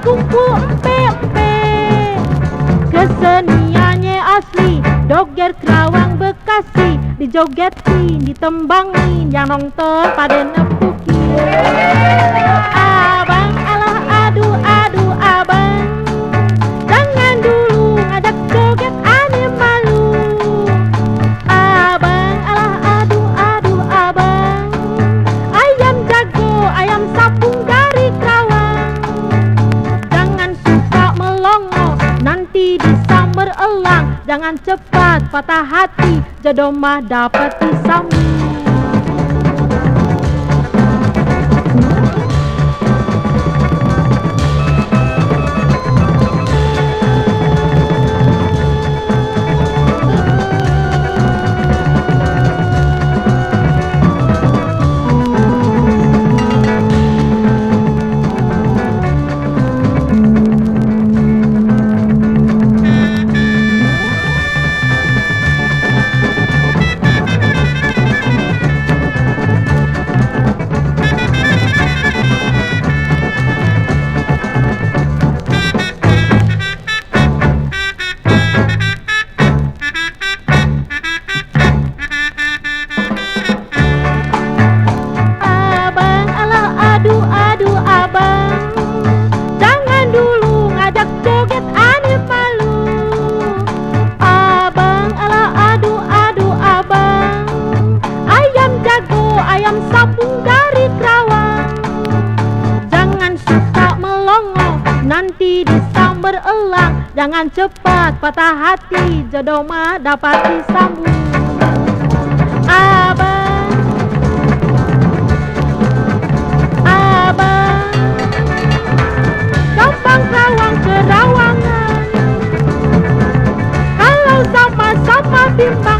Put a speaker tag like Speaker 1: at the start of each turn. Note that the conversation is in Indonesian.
Speaker 1: kumpul empe-empe. Keseniannya asli, doger Kerawang Bekasi. Dijogetin, ditembangin, yang nonton pada nepukin. Abang alah adu abang, jangan dulu ngajak joget ane malu. Abang alah adu abang, ayam jago, ayam sapung dari Kerawang. Jangan suka melongo, nanti disamber elang. Jangan cepat patah hati, jodoh mah dapat disambung. Adu abang, jangan dulu ngajak joget ane malu. Abang alah adu abang, ayam jago, ayam sapung dari Kerawang. Jangan suka melongo, nanti disamber elang. Jangan cepat patah hati, jodoh mah dapat disambung. Kerawang Kerawangan, kalau sama-sama timbang